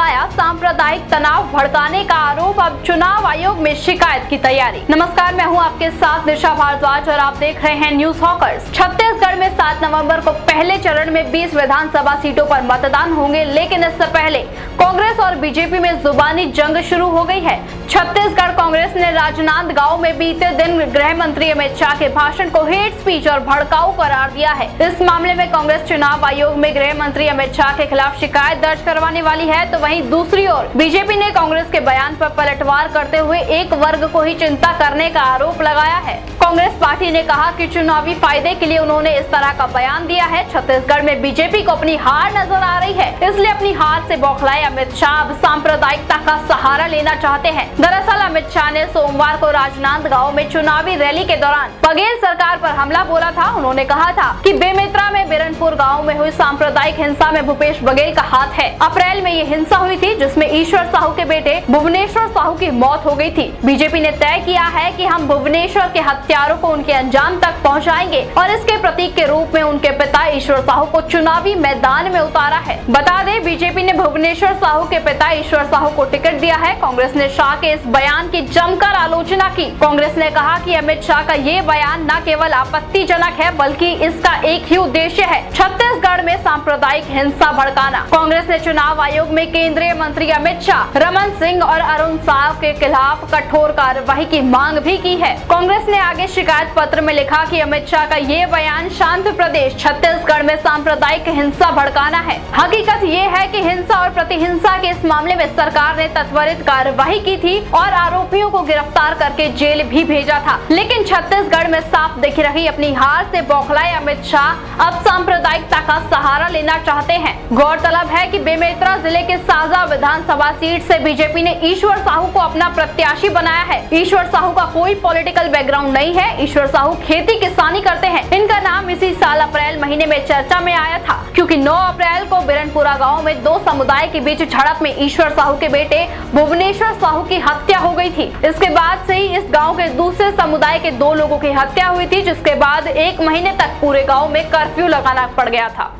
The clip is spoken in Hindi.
लगाया सांप्रदायिक तनाव भड़काने का आरोप, अब चुनाव आयोग में शिकायत की तैयारी। नमस्कार, मैं हूं आपके साथ निशा भारद्वाज और आप देख रहे हैं न्यूज हॉकर्स। छत्तीसगढ़ में 7 नवंबर को पहले चरण में 20 विधानसभा सीटों पर मतदान होंगे, लेकिन इससे पहले कांग्रेस और बीजेपी में जुबानी जंग शुरू हो गई है। छत्तीसगढ़ कांग्रेस ने राजनांदगांव में बीते दिन गृह मंत्री अमित शाह के भाषण को हेट स्पीच और भड़काऊ करार दिया है। इस मामले में कांग्रेस चुनाव आयोग में गृह मंत्री अमित शाह के खिलाफ शिकायत दर्ज करवाने वाली है, तो वहीं दूसरी ओर बीजेपी ने कांग्रेस के बयान पर पलटवार करते हुए एक वर्ग को ही चिंता करने का आरोप लगाया है। कांग्रेस पार्टी ने कहा कि चुनावी फायदे के लिए उन्होंने इस तरह का बयान दिया है। छत्तीसगढ़ में बीजेपी को अपनी हार नजर आ रही है, इसलिए अपनी हार से बौखलाए अमित शाह अब सांप्रदायिकता का सहारा लेना चाहते हैं। दरअसल अमित शाह ने सोमवार को राजनांदगांव में चुनावी रैली के दौरान बघेल सरकार पर हमला बोला था। उन्होंने कहा था कि बेमेतरा में बिरनपुर गांव में हुई सांप्रदायिक हिंसा में भूपेश बघेल का हाथ है। अप्रैल में ये हिंसा हुई थी, जिसमें ईश्वर साहू के बेटे भुवनेश्वर साहू की मौत हो गई थी। बीजेपी ने तय किया है कि हम भुवनेश्वर के हत्यारों को उनके अंजाम तक पहुंचाएंगे और इसके प्रतीक के रूप में उनके पिता ईश्वर साहू को चुनावी मैदान में उतारा है। बता दें, बीजेपी ने भुवनेश्वर साहू के पिता ईश्वर साहू को टिकट दिया है। कांग्रेस ने शाह के इस बयान की जमकर आलोचना की। कांग्रेस ने कहा कि अमित शाह का ये बयान न केवल आपत्तिजनक है, बल्कि इसका एक ही उद्देश्य है, छत्तीसगढ़ में सांप्रदायिक हिंसा भड़काना। कांग्रेस ने चुनाव आयोग में केंद्रीय मंत्री अमित शाह, रमन सिंह और अरुण साव के खिलाफ कठोर कार्रवाई की मांग भी की है। कांग्रेस ने आगे शिकायत पत्र में लिखा कि अमित शाह का ये बयान शांत प्रदेश छत्तीसगढ़ में सांप्रदायिक हिंसा भड़काना है। हकीकत ये है कि हिंसा और प्रतिहिंसा के इस मामले में सरकार ने त्वरित कार्रवाई की थी और आरोपियों को गिरफ्तार करके जेल भी भेजा था, लेकिन छत्तीसगढ़ में साफ दिख रही अपनी हार से बौखलाए अमित शाह अब सांप्रदायिकता का सहारा लेना चाहते हैं। गौरतलब है कि बेमेतरा जिले के साजा विधानसभा सीट से बीजेपी ने ईश्वर साहू को अपना प्रत्याशी बनाया है। ईश्वर साहू का कोई पॉलिटिकल बैकग्राउंड नहीं है। ईश्वर साहू खेती किसानी करते हैं। इनका नाम इसी साल अप्रैल महीने में चर्चा में आया था, क्योंकि 9 अप्रैल को बिरनपुरा गांव में 2 समुदाय के बीच झड़प में ईश्वर साहू के बेटे भुवनेश्वर साहू की हत्या हो गई थी। इसके बाद से ही इस गांव के दूसरे समुदाय के 2 लोगों की हत्या हुई थी, जिसके बाद 1 महीने तक पूरे गांव में कर्फ्यू लगाना पड़ गया था।